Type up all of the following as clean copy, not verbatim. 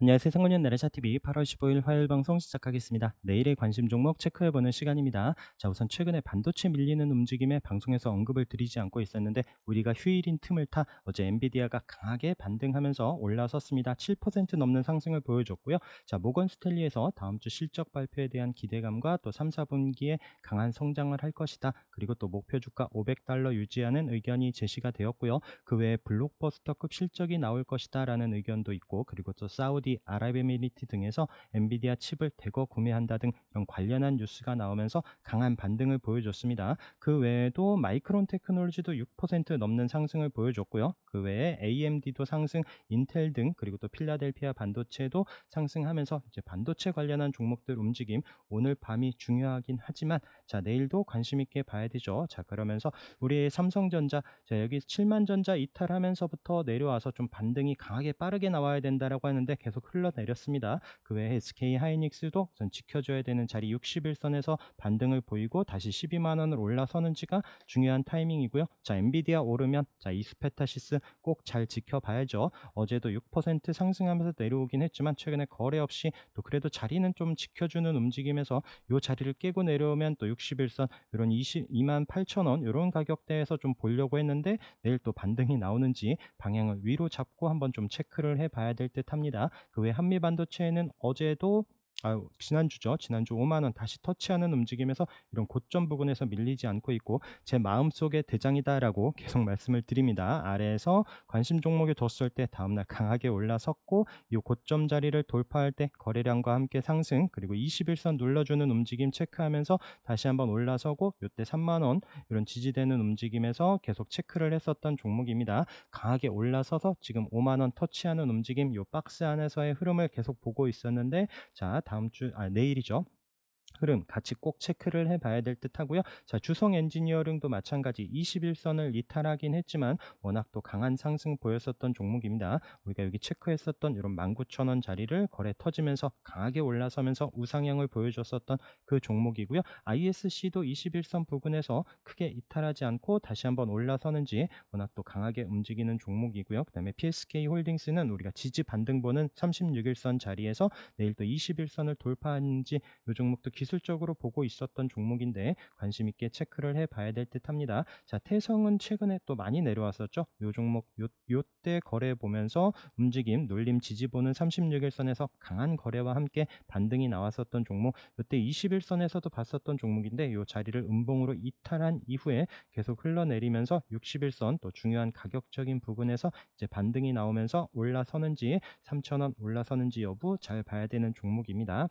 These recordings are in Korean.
안녕하세요. 상근년 나래샤TV 8월 15일 화요일 방송 시작하겠습니다. 내일의 관심 종목 체크해보는 시간입니다. 자, 우선 최근에 반도체 밀리는 움직임에 방송에서 언급을 드리지 않고 있었는데 우리가 휴일인 틈을 타 어제 엔비디아가 강하게 반등하면서 올라섰습니다. 7% 넘는 상승을 보여줬고요. 자, 모건 스탠리에서 다음 주 실적 발표에 대한 기대감과 또 3, 4분기에 강한 성장을 할 것이다. 그리고 또 목표 주가 $500 유지하는 의견이 제시가 되었고요. 그 외에 블록버스터급 실적이 나올 것이다 라는 의견도 있고, 그리고 또 사우디 아랍에미리트 등에서 엔비디아 칩을 대거 구매한다 등 이런 관련한 뉴스가 나오면서 강한 반등을 보여줬습니다. 그 외에도 마이크론 테크놀로지도 6% 넘는 상승을 보여줬고요. 그 외에 AMD도 상승, 인텔 등, 그리고 또 필라델피아 반도체도 상승하면서 이제 반도체 관련한 종목들 움직임 오늘 밤이 중요하긴 하지만, 자, 내일도 관심 있게 봐야 되죠. 자, 그러면서 우리의 삼성전자, 자, 여기 7만 전자 이탈하면서부터 내려와서 좀 반등이 강하게 빠르게 나와야 된다라고 하는데 계속 흘러내렸습니다. 그 외에 SK 하이닉스도 우선 지켜줘야 되는 자리 61선에서 반등을 보이고 다시 12만 원을 올라서는지가 중요한 타이밍이고요. 자, 엔비디아 오르면 자, 이스페타시스 꼭 잘 지켜봐야죠. 어제도 6% 상승하면서 내려오긴 했지만 최근에 거래 없이 또 그래도 자리는 좀 지켜주는 움직임에서 이 자리를 깨고 내려오면 또 61선 이런 22만 8천 원 이런 가격대에서 좀 보려고 했는데 내일 또 반등이 나오는지 방향을 위로 잡고 한번 좀 체크를 해봐야 될 듯 합니다. 그 외 한미 반도체는 어제도 지난주죠. 지난주 5만 원 다시 터치하는 움직임에서 이런 고점 부근에서 밀리지 않고 있고, 제 마음속의 대장이다라고 계속 말씀을 드립니다. 아래에서 관심 종목에 뒀을 때 다음날 강하게 올라섰고, 이 고점 자리를 돌파할 때 거래량과 함께 상승, 그리고 21선 눌러주는 움직임 체크하면서 다시 한번 올라서고 이때 3만 원 이런 지지되는 움직임에서 계속 체크를 했었던 종목입니다. 강하게 올라서서 지금 5만 원 터치하는 움직임, 이 박스 안에서의 흐름을 계속 보고 있었는데, 자, 내일이죠. 흐름 같이 꼭 체크를 해봐야 될 듯 하고요. 자, 주성 엔지니어링도 마찬가지 21선을 이탈하긴 했지만 워낙 또 강한 상승 보였었던 종목입니다. 우리가 여기 체크했었던 이런 19,000원 자리를 거래 터지면서 강하게 올라서면서 우상향을 보여줬었던 그 종목이고요. ISC도 21선 부근에서 크게 이탈하지 않고 다시 한번 올라서는지 워낙 또 강하게 움직이는 종목이고요. 그 다음에 PSK 홀딩스는 우리가 지지 반등 보는 36일선 자리에서 내일 또 21선을 돌파하는지 이 종목도 기술적으로 보고 있었던 종목인데 관심 있게 체크를 해봐야 될 듯합니다. 자, 태성은 최근에 또 많이 내려왔었죠. 이 종목 요때 거래 보면서 움직임 눌림 지지 보는 36일선에서 강한 거래와 함께 반등이 나왔었던 종목, 이때 21선에서도 봤었던 종목인데 이 자리를 음봉으로 이탈한 이후에 계속 흘러내리면서 61선 또 중요한 가격적인 부분에서 이제 반등이 나오면서 올라서는지 3,000원 올라서는지 여부 잘 봐야 되는 종목입니다.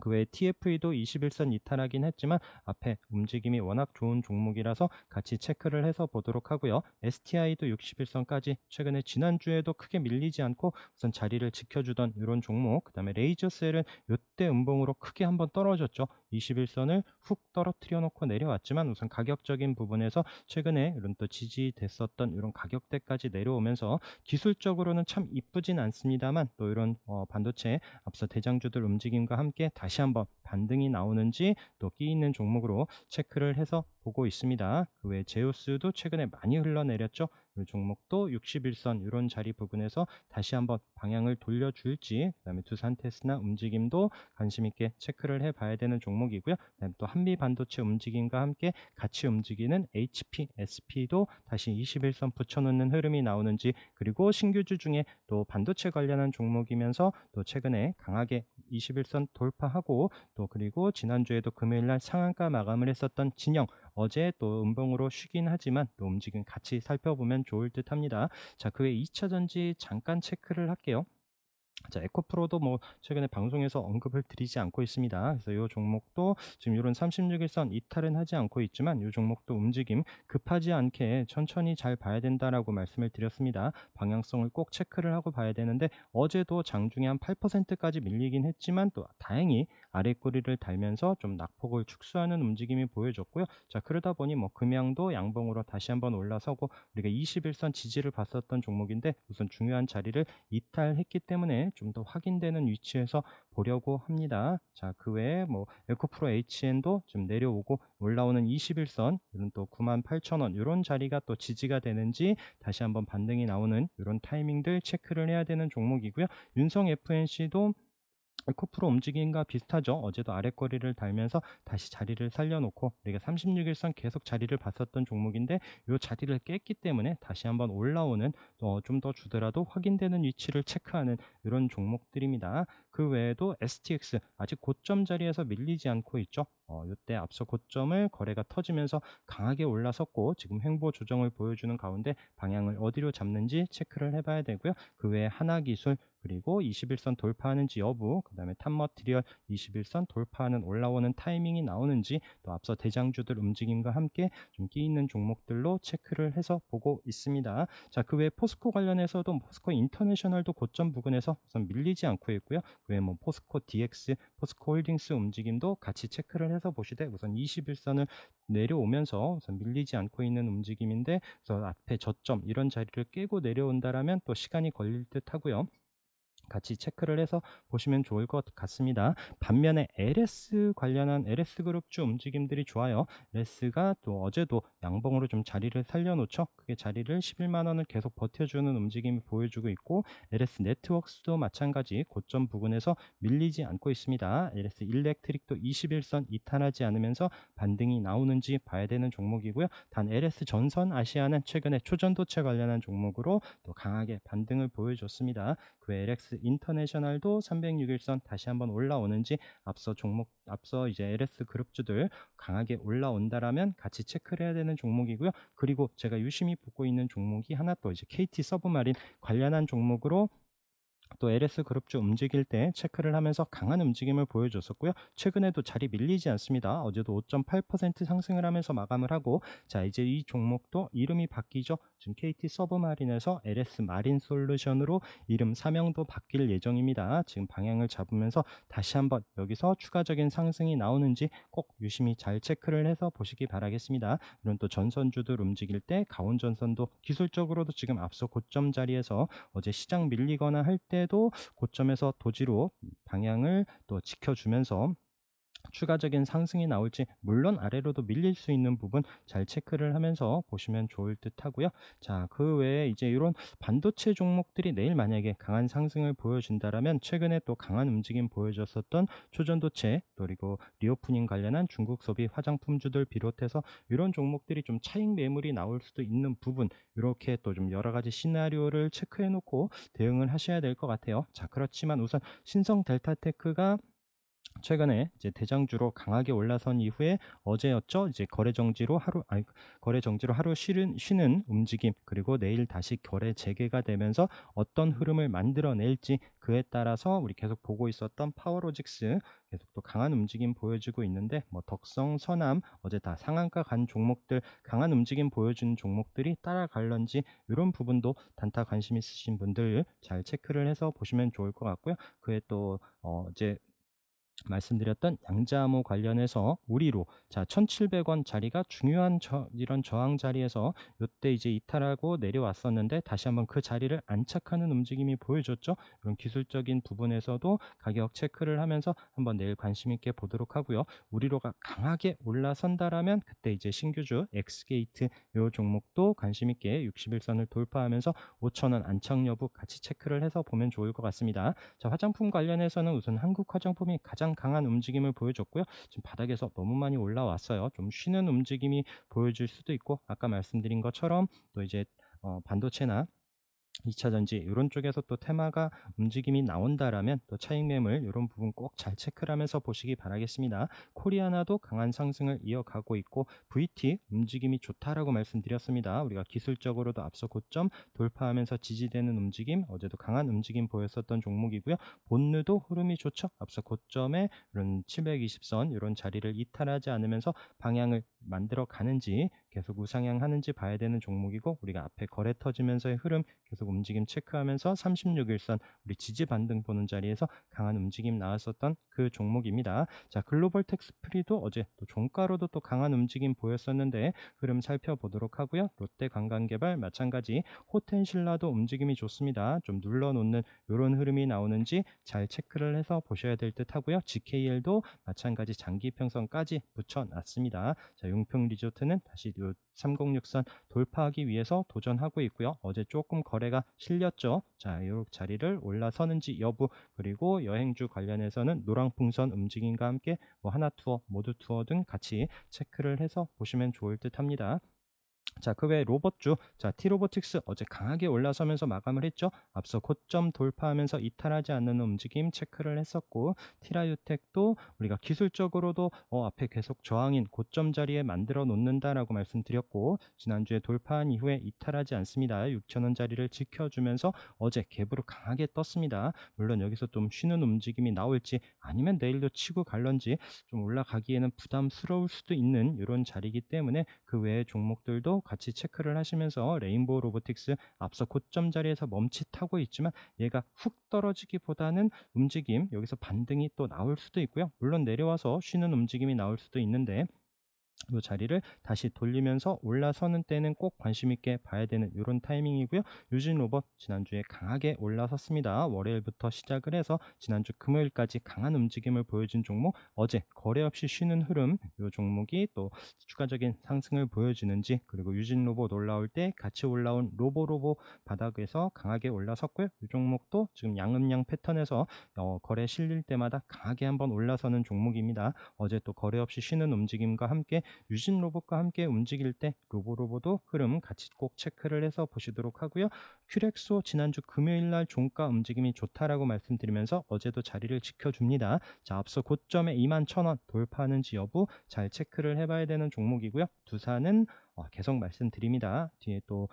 그 외에 TFE도 21선 이탈하긴 했지만 앞에 움직임이 워낙 좋은 종목이라서 같이 체크를 해서 보도록 하고요. STI도 61선까지 최근에 지난주에도 크게 밀리지 않고 우선 자리를 지켜주던 이런 종목, 그 다음에 레이저셀은 이때 음봉으로 크게 한번 떨어졌죠. 21선을 훅 떨어뜨려 놓고 내려왔지만 우선 가격적인 부분에서 최근에 이런 또 지지됐었던 이런 가격대까지 내려오면서 기술적으로는 참 이쁘진 않습니다만 또 이런 반도체 앞서 대장주들 움직임과 함께 다시 한번 반등이 나오는지 또 끼 있는 종목으로 체크를 해서 보고 있습니다. 그 외에 제우스도 최근에 많이 흘러내렸죠. 이 종목도 61선 이런 자리 부분에서 다시 한번 방향을 돌려줄지, 그다음에 두산테스나 움직임도 관심 있게 체크를 해봐야 되는 종목이고요. 그다음에 또 한미 반도체 움직임과 함께 같이 움직이는 HP, SP도 다시 21선 붙여놓는 흐름이 나오는지, 그리고 신규주 중에 또 반도체 관련한 종목이면서 또 최근에 강하게 21선 돌파하고 또 그리고 지난주에도 금요일날 상한가 마감을 했었던 진영, 어제 또 음봉으로 쉬긴 하지만 또 움직임 같이 살펴보면 좋을 듯 합니다. 자, 그 외 2차 전지 잠깐 체크를 할게요. 자, 에코프로도 뭐 최근에 방송에서 언급을 드리지 않고 있습니다. 그래서 이 종목도 지금 이런 36일선 이탈은 하지 않고 있지만 이 종목도 움직임 급하지 않게 천천히 잘 봐야 된다라고 말씀을 드렸습니다. 방향성을 꼭 체크를 하고 봐야 되는데 어제도 장중에 한 8%까지 밀리긴 했지만 또 다행히 아래 꼬리를 달면서 좀 낙폭을 축소하는 움직임이 보여졌고요. 자, 그러다 보니 뭐 금양도 양봉으로 다시 한번 올라서고 우리가 21선 지지를 봤었던 종목인데 우선 중요한 자리를 이탈했기 때문에 때문에 좀 더 확인되는 위치에서 보려고 합니다. 자, 그 외에 뭐 에코프로 HN도 좀 내려오고 올라오는 21선 이런 또 98,000원 이런 자리가 또 지지가 되는지 다시 한번 반등이 나오는 이런 타이밍들 체크를 해야 되는 종목이고요. 윤성 FNC도 에코프로 움직임과 비슷하죠. 어제도 아랫거리를 달면서 다시 자리를 살려놓고 우리가 36일선 계속 자리를 봤었던 종목인데 이 자리를 깼기 때문에 다시 한번 올라오는 좀 더 주더라도 확인되는 위치를 체크하는 이런 종목들입니다. 그 외에도 STX 아직 고점 자리에서 밀리지 않고 있죠. 이때 앞서 고점을 거래가 터지면서 강하게 올라섰고 지금 횡보 조정을 보여주는 가운데 방향을 어디로 잡는지 체크를 해봐야 되고요. 그 외에 하나기술 그리고 21선 돌파하는지 여부, 그 다음에 탑머티리얼 21선 돌파하는 올라오는 타이밍이 나오는지 또 앞서 대장주들 움직임과 함께 좀 끼 있는 종목들로 체크를 해서 보고 있습니다. 자, 그 외에 포스코 관련해서도 포스코 인터내셔널도 고점 부근에서 우선 밀리지 않고 있고요. 그 외에 뭐 포스코 DX, 포스코 홀딩스 움직임도 같이 체크를 해서 보시되 우선 21선을 내려오면서 우선 밀리지 않고 있는 움직임인데 그래서 앞에 저점 이런 자리를 깨고 내려온다라면 또 시간이 걸릴 듯 하고요. 같이 체크를 해서 보시면 좋을 것 같습니다. 반면에 LS 관련한 LS그룹주 움직임들이 좋아요. LS가 또 어제도 양봉으로 좀 자리를 살려놓죠. 그게 자리를 11만원을 계속 버텨주는 움직임을 보여주고 있고 LS 네트워크스도 마찬가지 고점 부근에서 밀리지 않고 있습니다. LS 일렉트릭도 21선 이탈하지 않으면서 반등이 나오는지 봐야 되는 종목이고요. 단 LS 전선 아시아는 최근에 초전도체 관련한 종목으로 또 강하게 반등을 보여줬습니다. 그 LX 인터내셔널도 306일선 다시 한번 올라오는지 앞서 이제 LS 그룹주들 강하게 올라온다라면 같이 체크를 해야 되는 종목이고요. 그리고 제가 유심히 보고 있는 종목이 하나 또 이제 KT 서브마린 관련한 종목으로 또 LS 그룹주 움직일 때 체크를 하면서 강한 움직임을 보여줬었고요. 최근에도 자리 밀리지 않습니다. 어제도 5.8% 상승을 하면서 마감을 하고 자, 이제 이 종목도 이름이 바뀌죠. 지금 KT 서브마린에서 LS 마린 솔루션으로 이름 사명도 바뀔 예정입니다. 지금 방향을 잡으면서 다시 한번 여기서 추가적인 상승이 나오는지 꼭 유심히 잘 체크를 해서 보시기 바라겠습니다. 물론 또 전선주들 움직일 때 가온전선도 기술적으로도 지금 앞서 고점 자리에서 어제 시장 밀리거나 할 때도 고점에서 도지로 방향을 또 지켜주면서 추가적인 상승이 나올지 물론 아래로도 밀릴 수 있는 부분 잘 체크를 하면서 보시면 좋을 듯 하고요. 자, 그 외에 이제 이런 반도체 종목들이 내일 만약에 강한 상승을 보여준다라면 최근에 또 강한 움직임 보여줬었던 초전도체 그리고 리오프닝 관련한 중국 소비 화장품주들 비롯해서 이런 종목들이 좀 차익 매물이 나올 수도 있는 부분 이렇게 또 좀 여러 가지 시나리오를 체크해 놓고 대응을 하셔야 될 것 같아요. 자, 그렇지만 우선 신성 델타테크가 최근에 이제 대장주로 강하게 올라선 이후에 어제였죠. 이제 거래 정지로 하루 쉬는 움직임 그리고 내일 다시 거래 재개가 되면서 어떤 흐름을 만들어낼지 그에 따라서 우리 계속 보고 있었던 파워로직스 계속 또 강한 움직임 보여주고 있는데 뭐 덕성, 서남 어제 다 상한가 간 종목들 강한 움직임 보여주는 종목들이 따라갈런지 이런 부분도 단타 관심 있으신 분들 잘 체크를 해서 보시면 좋을 것 같고요. 그에 또 이제 말씀드렸던 양자암호 관련해서 우리로 자 1,700원 자리가 중요한 이런 저항 자리에서 이때 이제 이탈하고 내려왔었는데 다시 한번 그 자리를 안착하는 움직임이 보여줬죠. 이런 기술적인 부분에서도 가격 체크를 하면서 한번 내일 관심 있게 보도록 하고요. 우리로가 강하게 올라선다라면 그때 이제 신규주 엑스게이트 이 종목도 관심 있게 60일선을 돌파하면서 5,000원 안착 여부 같이 체크를 해서 보면 좋을 것 같습니다. 자, 화장품 관련해서는 우선 한국 화장품이 가장 강한 움직임을 보여줬고요. 지금 바닥에서 너무 많이 올라왔어요. 좀 쉬는 움직임이 보여질 수도 있고 아까 말씀드린 것처럼 또 이제 반도체나 2차 전지 이런 쪽에서 또 테마가 움직임이 나온다라면 또 차익 매물 이런 부분 꼭 잘 체크를 하면서 보시기 바라겠습니다. 코리아나도 강한 상승을 이어가고 있고 VT 움직임이 좋다라고 말씀드렸습니다. 우리가 기술적으로도 앞서 고점 돌파하면서 지지되는 움직임 어제도 강한 움직임 보였었던 종목이고요. 본느도 흐름이 좋죠. 앞서 고점에 이런 720선 이런 자리를 이탈하지 않으면서 방향을 만들어 가는지 계속 우상향 하는지 봐야 되는 종목이고, 우리가 앞에 거래 터지면서의 흐름 계속 움직임 체크하면서 36일선 우리 지지 반등 보는 자리에서 강한 움직임 나왔었던 그 종목입니다. 자, 글로벌 텍스프리도 어제 또 종가로도 또 강한 움직임 보였었는데 흐름 살펴보도록 하고요. 롯데관광개발 마찬가지, 호텐신라도 움직임이 좋습니다. 좀 눌러놓는 이런 흐름이 나오는지 잘 체크를 해서 보셔야 될 듯 하고요. GKL도 마찬가지 장기평선까지 붙여놨습니다. 자, 용평리조트는 다시 요 306선 돌파하기 위해서 도전하고 있고요. 어제 조금 거래가 실렸죠. 자, 이 자리를 올라서는지 여부, 그리고 여행주 관련해서는 노랑풍선 움직임과 함께 뭐 하나투어, 모두투어 등 같이 체크를 해서 보시면 좋을 듯 합니다. 자, 그 외에 로봇주, 자, T로보틱스 어제 강하게 올라서면서 마감을 했죠. 앞서 고점 돌파하면서 이탈하지 않는 움직임 체크를 했었고, 티라유텍도 우리가 기술적으로도 앞에 계속 저항인 고점 자리에 만들어 놓는다라고 말씀드렸고, 지난주에 돌파한 이후에 이탈하지 않습니다. 6,000원 자리를 지켜주면서 어제 갭으로 강하게 떴습니다. 물론 여기서 좀 쉬는 움직임이 나올지 아니면 내일도 치고 갈런지 좀 올라가기에는 부담스러울 수도 있는 이런 자리이기 때문에 그 외의 종목들도 같이 체크를 하시면서, 레인보우 로보틱스 앞서 고점 자리에서 멈칫하고 있지만 얘가 훅 떨어지기보다는 움직임, 여기서 반등이 또 나올 수도 있고요. 물론 내려와서 쉬는 움직임이 나올 수도 있는데, 이 자리를 다시 돌리면서 올라서는 때는 꼭 관심 있게 봐야 되는 이런 타이밍이고요. 유진로봇 지난주에 강하게 올라섰습니다. 월요일부터 시작을 해서 지난주 금요일까지 강한 움직임을 보여준 종목, 어제 거래 없이 쉬는 흐름, 이 종목이 또 추가적인 상승을 보여주는지, 그리고 유진로봇 올라올 때 같이 올라온 로보로보 바닥에서 강하게 올라섰고요. 이 종목도 지금 양음양 패턴에서 거래 실릴 때마다 강하게 한번 올라서는 종목입니다. 어제 또 거래 없이 쉬는 움직임과 함께 유진 로봇과 함께 움직일 때 로보로보도 흐름 같이 꼭 체크를 해서 보시도록 하고요. 큐렉소 지난주 금요일날 종가 움직임이 좋다라고 말씀드리면서 어제도 자리를 지켜줍니다. 자, 앞서 고점에 21,000원 돌파하는지 여부 잘 체크를 해봐야 되는 종목이고요. 두산은 계속 말씀드립니다. 뒤에 또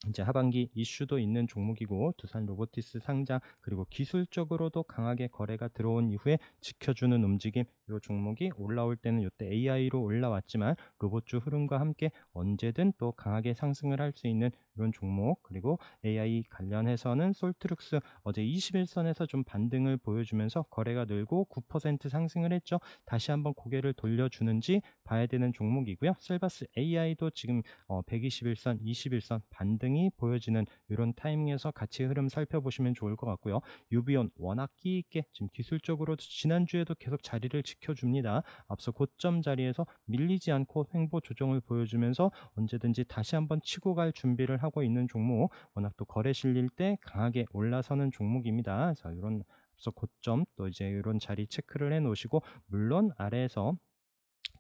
이제 하반기 이슈도 있는 종목이고, 두산 로보티스 상장, 그리고 기술적으로도 강하게 거래가 들어온 이후에 지켜주는 움직임, 이 종목이 올라올 때는 이때 AI로 올라왔지만 로봇주 흐름과 함께 언제든 또 강하게 상승을 할 수 있는 이런 종목, 그리고 AI 관련해서는 솔트룩스 어제 21선에서 좀 반등을 보여주면서 거래가 늘고 9% 상승을 했죠. 다시 한번 고개를 돌려주는지 봐야 되는 종목이고요. 셀바스 AI도 지금 121선, 21선 반등이 보여지는 이런 타이밍에서 같이 흐름 살펴보시면 좋을 것 같고요. 유비온 워낙 끼 있게 지금 기술적으로 지난주에도 계속 자리를 지켜줍니다. 앞서 고점 자리에서 밀리지 않고 횡보 조정을 보여주면서 언제든지 다시 한번 치고 갈 준비를 하고 있는 종목, 워낙 또 거래 실릴 때 강하게 올라서는 종목입니다. 자, 이런 앞서 고점 또 이제 이런 자리 체크를 해 놓으시고, 물론 아래에서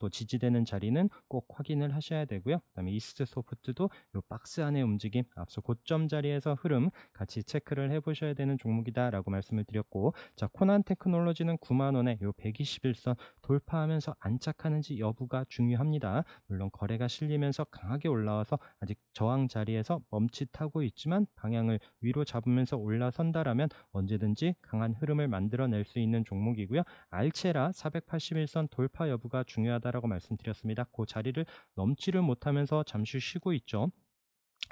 또 지지되는 자리는 꼭 확인을 하셔야 되고요. 그다음에 이스트 소프트도 이 박스 안의 움직임, 앞서 고점 자리에서 흐름 같이 체크를 해보셔야 되는 종목이다라고 말씀을 드렸고, 자, 코난 테크놀로지는 9만 원에 이 121선 돌파하면서 안착하는지 여부가 중요합니다. 물론 거래가 실리면서 강하게 올라와서 아직 저항 자리에서 멈칫하고 있지만 방향을 위로 잡으면서 올라선다라면 언제든지 강한 흐름을 만들어낼 수 있는 종목이고요. 알체라 481선 돌파 여부가 중요하다라고 말씀드렸습니다. 그 자리를 넘지를 못하면서 잠시 쉬고 있죠.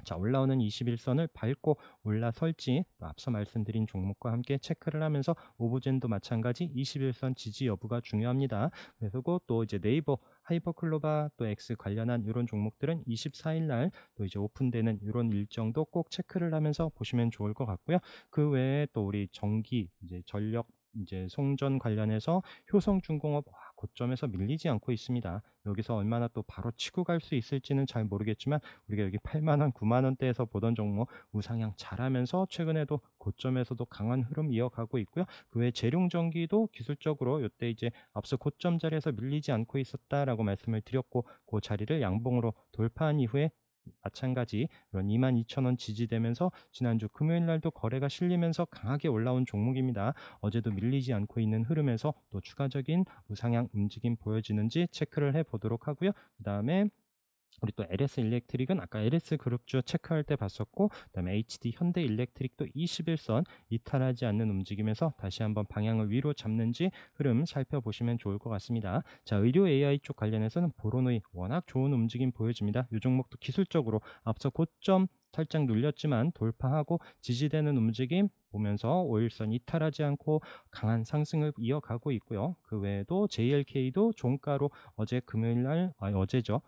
자, 올라오는 21선을 밟고 올라설지 또 앞서 말씀드린 종목과 함께 체크를 하면서, 오브젠도 마찬가지 21선 지지 여부가 중요합니다. 그래서 또 이제 네이버 하이퍼클로바 또 X 관련한 이런 종목들은 24일 날 또 이제 오픈되는 이런 일정도 꼭 체크를 하면서 보시면 좋을 것 같고요. 그 외에 또 우리 전기, 이제 전력, 이제 송전 관련해서 효성중공업 고점에서 밀리지 않고 있습니다. 여기서 얼마나 또 바로 치고 갈 수 있을지는 잘 모르겠지만, 우리가 여기 8만 원, 9만 원대에서 보던 종목 우상향 잘하면서 최근에도 고점에서도 강한 흐름 이어가고 있고요. 그 외에 재룡전기도 기술적으로 이때 이제 앞서 고점 자리에서 밀리지 않고 있었다라고 말씀을 드렸고, 그 자리를 양봉으로 돌파한 이후에 마찬가지 이런 22,000원 지지되면서 지난주 금요일 날도 거래가 실리면서 강하게 올라온 종목입니다. 어제도 밀리지 않고 있는 흐름에서 또 추가적인 우상향 움직임 보여지는지 체크를 해 보도록 하고요. 그 다음에 우리 또 LS 일렉트릭은 아까 LS 그룹주 체크할 때 봤었고, 그다음에 HD 현대 일렉트릭도 21선 이탈하지 않는 움직임에서 다시 한번 방향을 위로 잡는지 흐름 살펴보시면 좋을 것 같습니다. 자, 의료 AI 쪽 관련해서는 보로노이 워낙 좋은 움직임 보여집니다. 이 종목도 기술적으로 앞서 고점 살짝 눌렸지만 돌파하고 지지되는 움직임 보면서 5일선 이탈하지 않고 강한 상승을 이어가고 있고요. 그 외에도 JLK도 종가로 어제 금요일 날, 어제죠.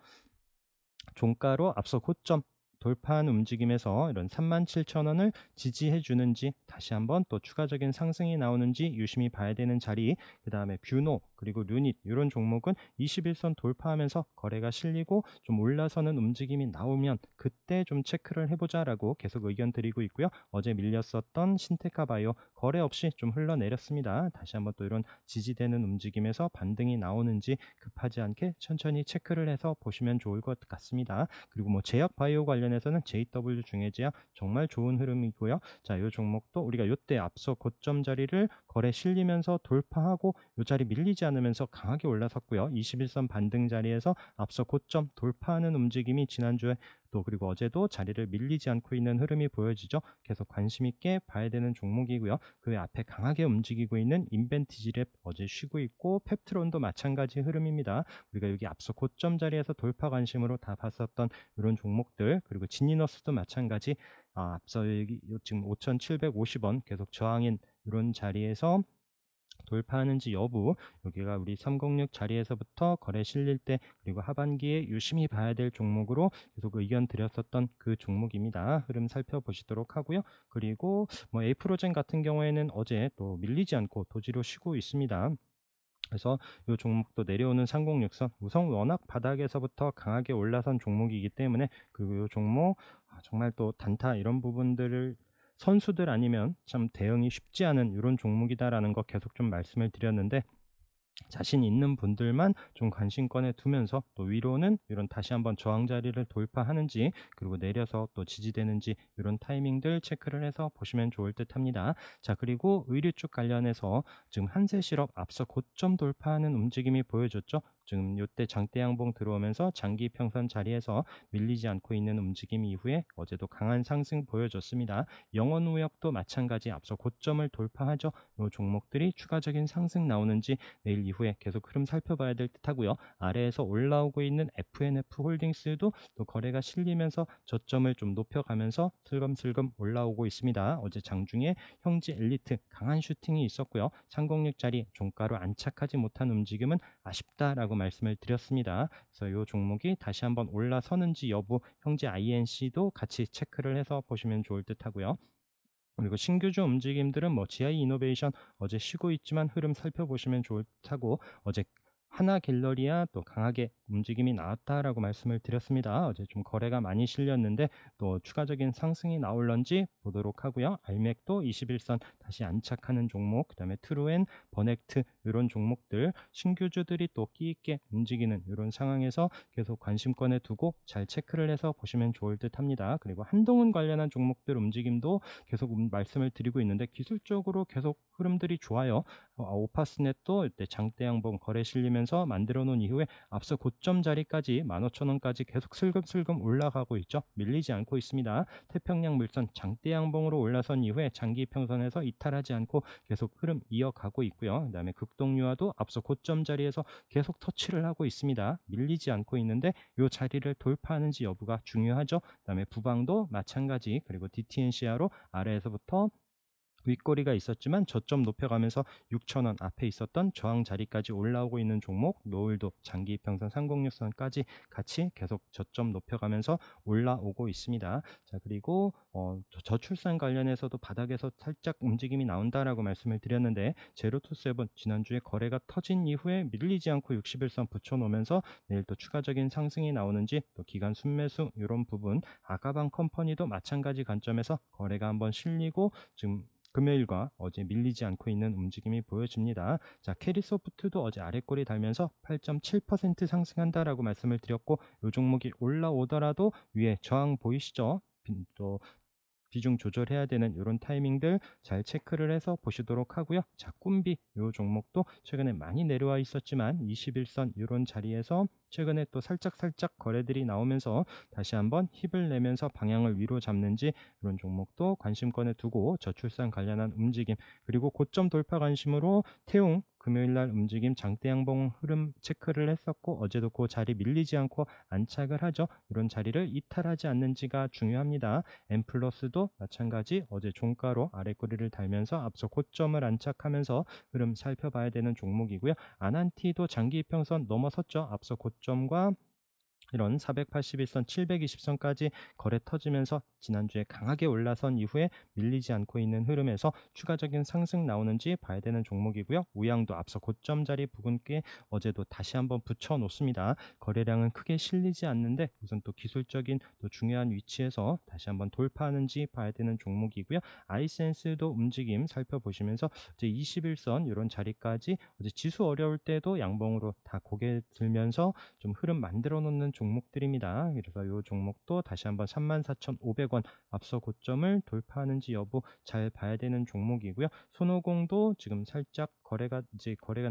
종가로 앞서 고점 돌파한 움직임에서 이런 37,000원을 지지해 주는지, 다시 한번 또 추가적인 상승이 나오는지 유심히 봐야 되는 자리. 그 다음에 뷰노 그리고 류닛 이런 종목은 21선 돌파하면서 거래가 실리고 좀 올라서는 움직임이 나오면 그때 좀 체크를 해보자라고 계속 의견 드리고 있고요. 어제 밀렸었던 신테카바이오 거래 없이 좀 흘러내렸습니다. 다시 한번 또 이런 지지되는 움직임에서 반등이 나오는지 급하지 않게 천천히 체크를 해서 보시면 좋을 것 같습니다. 그리고 뭐 제약 바이오 관련해서는 JW 중해제약 정말 좋은 흐름이고요. 자, 이 종목도 우리가 이때 앞서 고점 자리를 거래 실리면서 돌파하고 이 자리 밀리지 않으면서 강하게 올라섰고요. 21선 반등 자리에서 앞서 고점 돌파하는 움직임이 지난주에 또 그리고 어제도 자리를 밀리지 않고 있는 흐름이 보여지죠. 계속 관심 있게 봐야 되는 종목이고요. 그 외 앞에 강하게 움직이고 있는 인벤티지랩 어제 쉬고 있고, 펩트론도 마찬가지 흐름입니다. 우리가 여기 앞서 고점 자리에서 돌파 관심으로 다 봤었던 이런 종목들, 그리고 지니너스도 마찬가지. 앞서 여기 지금 5,750원 계속 저항인 이런 자리에서 돌파하는지 여부, 여기가 우리 306 자리에서부터 거래 실릴 때 그리고 하반기에 유심히 봐야 될 종목으로 계속 의견 드렸었던 그 종목입니다. 흐름 살펴보시도록 하고요. 그리고 뭐 에이프로젠 같은 경우에는 어제 또 밀리지 않고 도지로 쉬고 있습니다. 그래서 이 종목도 내려오는 3060선 우선 워낙 바닥에서부터 강하게 올라선 종목이기 때문에, 그리고 이 종목 정말 또 단타 이런 부분들을 선수들 아니면 참 대응이 쉽지 않은 이런 종목이다라는 거 계속 좀 말씀을 드렸는데, 자신 있는 분들만 좀 관심권에 두면서 또 위로는 이런 다시 한번 저항 자리를 돌파하는지 그리고 내려서 또 지지되는지 이런 타이밍들 체크를 해서 보시면 좋을 듯 합니다. 자, 그리고 의류 쪽 관련해서 지금 한세실업 앞서 고점 돌파하는 움직임이 보여줬죠. 지금 이때 장대 양봉 들어오면서 장기 평선 자리에서 밀리지 않고 있는 움직임 이후에 어제도 강한 상승 보여줬습니다. 영원무역도 마찬가지 앞서 고점을 돌파하죠. 이 종목들이 추가적인 상승 나오는지 내일 이후에 계속 흐름 살펴봐야 될 듯하고요. 아래에서 올라오고 있는 FNF 홀딩스도 또 거래가 실리면서 저점을 좀 높여가면서 슬금슬금 올라오고 있습니다. 어제 장중에 형지 엘리트 강한 슈팅이 있었고요. 306 자리 종가로 안착하지 못한 움직임은 아쉽다라고 말씀을 드렸습니다. 그래서 이 종목이 다시 한번 올라서는지 여부 형지 INC도 같이 체크를 해서 보시면 좋을 듯하고요. 그리고 신규주 움직임들은 뭐 GI 이노베이션 어제 쉬고 있지만 흐름 살펴보시면 좋을 듯하고, 어제 하나 갤러리아 또 강하게 움직임이 나왔다라고 말씀을 드렸습니다. 어제 좀 거래가 많이 실렸는데 또 추가적인 상승이 나올런지 보도록 하고요. 알맥도 21선 다시 안착하는 종목, 그다음에 트루엔, 버넥트 이런 종목들 신규주들이 또 끼 있게 움직이는 이런 상황에서 계속 관심권에 두고 잘 체크를 해서 보시면 좋을 듯 합니다. 그리고 한동훈 관련한 종목들 움직임도 계속 말씀을 드리고 있는데 기술적으로 계속 흐름들이 좋아요. 오파스넷도 이때 장대 양봉 거래 실리면서 만들어 놓은 이후에 앞서 고점 자리까지 15,000원까지 계속 슬금슬금 올라가고 있죠. 밀리지 않고 있습니다. 태평양 물선 장대 양봉으로 올라선 이후에 장기 평선에서 이탈하지 않고 계속 흐름 이어가고 있고요. 그다음에 극동유화도 앞서 고점 자리에서 계속 터치를 하고 있습니다. 밀리지 않고 있는데 이 자리를 돌파하는지 여부가 중요하죠. 그다음에 부방도 마찬가지, 그리고 DTNCR로 아래에서부터 윗꼬리가 있었지만 저점 높여가면서 6,000원 앞에 있었던 저항 자리까지 올라오고 있는 종목, 노을도 장기 평선 306선까지 같이 계속 저점 높여가면서 올라오고 있습니다. 자, 그리고 저출산 관련해서도 바닥에서 살짝 움직임이 나온다라고 말씀을 드렸는데, 제로투세븐 지난주에 거래가 터진 이후에 밀리지 않고 61선 붙여놓으면서 내일 또 추가적인 상승이 나오는지, 또 기간 순매수 이런 부분, 아가방 컴퍼니도 마찬가지 관점에서 거래가 한번 실리고 지금 금요일과 어제 밀리지 않고 있는 움직임이 보여집니다. 자, 캐리소프트도 어제 아래꼬리 달면서 8.7% 상승한다라고 말씀을 드렸고, 이 종목이 올라오더라도 위에 저항 보이시죠? 또 비중 조절해야 되는 이런 타이밍들 잘 체크를 해서 보시도록 하고요. 자, 꿈비 요 종목도 최근에 많이 내려와 있었지만 21선 이런 자리에서 최근에 또 살짝 거래들이 나오면서 다시 한번 힙을 내면서 방향을 위로 잡는지 이런 종목도 관심권에 두고 저출산 관련한 움직임, 그리고 고점 돌파 관심으로 태웅 금요일날 움직임 장대 양봉 흐름 체크를 했었고 어제도 그 자리 밀리지 않고 안착을 하죠. 이런 자리를 이탈하지 않는지가 중요합니다. 엠플러스도 마찬가지 어제 종가로 아래꼬리를 달면서 앞서 고점을 안착하면서 흐름 살펴봐야 되는 종목이고요. 아난티도 장기 이평선 넘어섰죠. 앞서 고점과 이런 481선, 720선까지 거래 터지면서 지난주에 강하게 올라선 이후에 밀리지 않고 있는 흐름에서 추가적인 상승 나오는지 봐야 되는 종목이고요. 우양도 앞서 고점 자리 부근께 어제도 다시 한번 붙여 놓습니다. 거래량은 크게 실리지 않는데 우선 또 기술적인 또 중요한 위치에서 다시 한번 돌파하는지 봐야 되는 종목이고요. 아이센스도 움직임 살펴보시면서 이제 21선 이런 자리까지 어제 지수 어려울 때도 양봉으로 다 고개 들면서 좀 흐름 만들어 놓는 종목들입니다. 그래서 이 종목도 다시 한번 34,500원 앞서 고점을 돌파하는지 여부 잘 봐야 되는 종목이고요. 손오공도 지금 살짝 거래가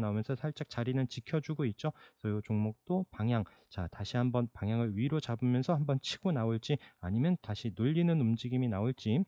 나오면서 살짝 자리는 지켜주고 있죠. 그래서 이 종목도 방향, 자, 다시 한번 방향을 위로 잡으면서 한번 치고 나올지 아니면 다시 눌리는 움직임이 나올지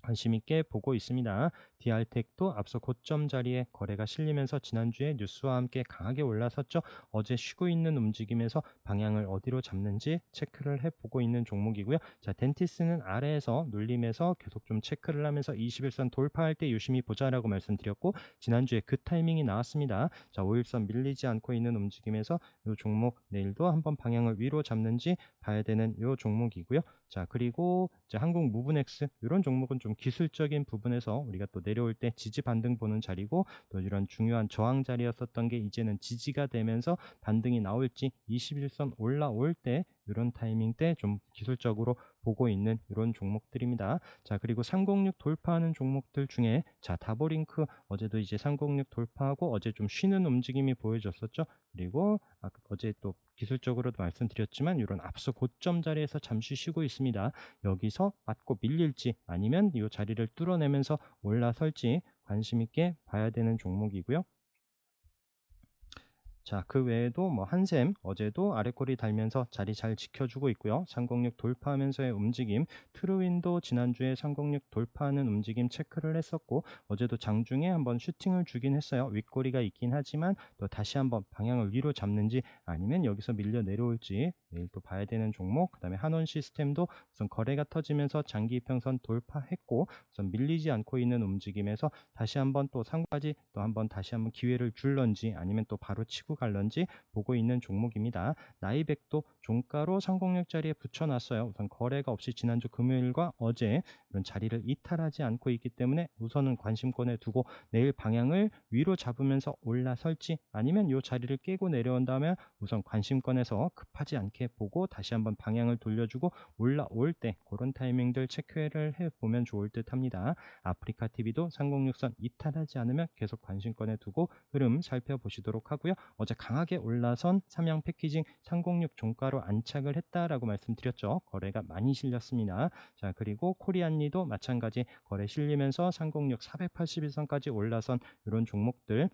관심 있게 보고 있습니다. DR텍도 앞서 고점 자리에 거래가 실리면서 지난주에 뉴스와 함께 강하게 올라섰죠. 어제 쉬고 있는 움직임에서 방향을 어디로 잡는지 체크를 해보고 있는 종목이고요. 자, 덴티스는 아래에서 눌림에서 계속 좀 체크를 하면서 21선 돌파할 때 유심히 보자라고 말씀드렸고 지난주에 그 타이밍이 나왔습니다. 자, 5일선 밀리지 않고 있는 움직임에서 이 종목 내일도 한번 방향을 위로 잡는지 봐야 되는 이 종목이고요. 자, 그리고 이제 한국 무브넥스 이런 종목은 좀 기술적인 부분에서 우리가 또 내려올 때 지지 반등 보는 자리고 또 이런 중요한 저항 자리였었던 게 이제는 지지가 되면서 반등이 나올지 21선 올라올 때 이런 타이밍 때 좀 기술적으로 보고 있는 이런 종목들입니다. 자, 그리고 306 돌파하는 종목들 중에 자, 다보링크 어제도 이제 306 돌파하고 어제 좀 쉬는 움직임이 보여졌었죠. 그리고 어제 또 기술적으로도 말씀드렸지만 이런 앞서 고점 자리에서 잠시 쉬고 있습니다. 여기서 맞고 밀릴지 아니면 이 자리를 뚫어내면서 올라설지 관심 있게 봐야 되는 종목이고요. 자, 그 외에도 뭐 한샘 어제도 아래꼬리 달면서 자리 잘 지켜주고 있고요. 306 돌파하면서의 움직임, 트루윈도 지난주에 306 돌파하는 움직임 체크를 했었고 어제도 장중에 한번 슈팅을 주긴 했어요. 윗꼬리가 있긴 하지만 또 다시 한번 방향을 위로 잡는지 아니면 여기서 밀려 내려올지 내일 또 봐야 되는 종목. 그 다음에 한원 시스템도 우선 거래가 터지면서 장기 이평선 돌파했고 우선 밀리지 않고 있는 움직임에서 다시 한번 또 상까지 또 한번 다시 한번 기회를 줄런지 아니면 또 바로 치고 갈런지 보고 있는 종목입니다. 나이백도 종가로 306 자리에 붙여놨어요. 우선 거래가 없이 지난주 금요일과 어제 이런 자리를 이탈하지 않고 있기 때문에 우선은 관심권에 두고 내일 방향을 위로 잡으면서 올라설지 아니면 이 자리를 깨고 내려온다면 우선 관심권에서 급하지 않게 보고 다시 한번 방향을 돌려주고 올라올 때 그런 타이밍들 체크를 해보면 좋을 듯 합니다. 아프리카TV도 306선 이탈하지 않으면 계속 관심권에 두고 흐름 살펴보시도록 하고요. 어제 강하게 올라선 삼양 패키징 306 종가로 안착을 했다라고 말씀드렸죠. 거래가 많이 실렸습니다. 자, 그리고 코리안리도 마찬가지 거래 실리면서 306 481선까지 올라선 이런 종목들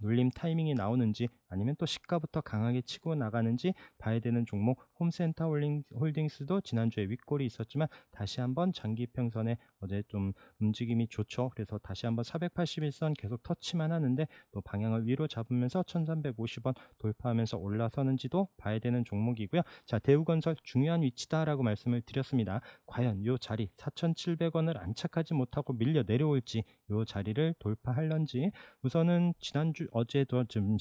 눌림 타이밍이 나오는지 아니면 또 시가부터 강하게 치고 나가는지 봐야 되는 종목. 홈센터 홀딩스도 지난주에 윗골이 있었지만 다시 한번 장기 평선에 어제 좀 움직임이 좋죠. 그래서 다시 한번 481선 계속 터치만 하는데 또 방향을 위로 잡으면서 1350원 돌파하면서 올라서는지도 봐야 되는 종목이고요. 자, 대우건설 중요한 위치다라고 말씀을 드렸습니다. 과연 이 자리 4,700원을 안착하지 못하고 밀려 내려올지 이 자리를 돌파할런지 우선은 지난주 어제도 좀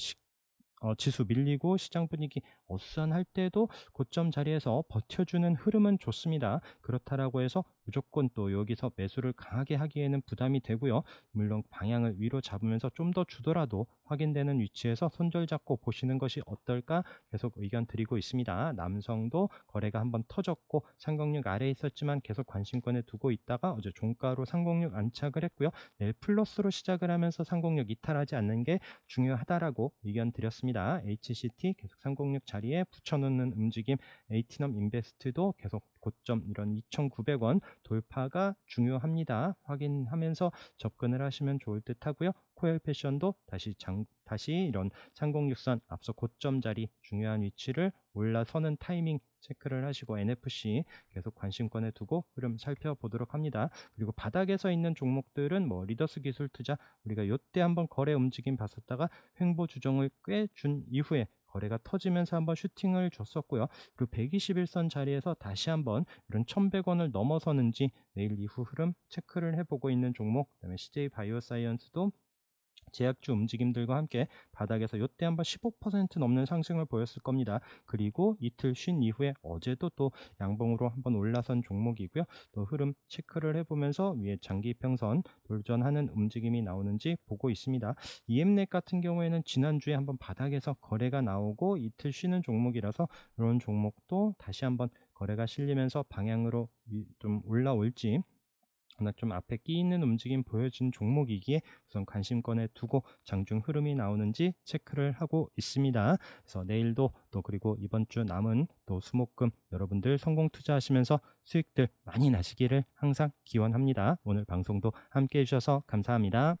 지수 밀리고 시장 분위기 어수선할 때도 고점 자리에서 버텨주는 흐름은 좋습니다. 그렇다라고 해서 무조건 또 여기서 매수를 강하게 하기에는 부담이 되고요. 물론 방향을 위로 잡으면서 좀 더 주더라도 확인되는 위치에서 손절 잡고 보시는 것이 어떨까 계속 의견 드리고 있습니다. 남성도 거래가 한번 터졌고 306 아래에 있었지만 계속 관심권에 두고 있다가 어제 종가로 306 안착을 했고요. 내일 플러스로 시작을 하면서 306 이탈하지 않는 게 중요하다라고 의견 드렸습니다. HCT 계속 306 자리에 붙여놓는 움직임, 에이티넘 인베스트도 계속 고점 이런 2,900원 돌파가 중요합니다. 확인하면서 접근을 하시면 좋을 듯 하고요. 코엘 패션도 다시 이런 3063 앞서 고점 자리 중요한 위치를 올라서는 타이밍 체크를 하시고 NFC 계속 관심권에 두고 흐름 살펴보도록 합니다. 그리고 바닥에서 있는 종목들은 뭐 리더스 기술 투자 우리가 요때 한번 거래 움직임 봤었다가 횡보 주정을 꽤 준 이후에 거래가 터지면서 한번 슈팅을 줬었고요. 그리고 121선 자리에서 다시 한번 이런 1100원을 넘어서는지 내일 이후 흐름 체크를 해보고 있는 종목, 그다음에 CJ 바이오사이언스도 제약주 움직임들과 함께 바닥에서 요때 한번 15% 넘는 상승을 보였을 겁니다. 그리고 이틀 쉰 이후에 어제도 또 양봉으로 한번 올라선 종목이고요. 또 흐름 체크를 해보면서 위에 장기 평선 돌전하는 움직임이 나오는지 보고 있습니다. EM넷 같은 경우에는 지난주에 한번 바닥에서 거래가 나오고 이틀 쉬는 종목이라서 이런 종목도 다시 한번 거래가 실리면서 방향으로 좀 올라올지 하나 좀 앞에 끼 있는 움직임 보여진 종목이기에 우선 관심권에 두고 장중 흐름이 나오는지 체크를 하고 있습니다. 그래서 내일도 또 그리고 이번 주 남은 또 수목금 여러분들 성공 투자하시면서 수익들 많이 나시기를 항상 기원합니다. 오늘 방송도 함께 해주셔서 감사합니다.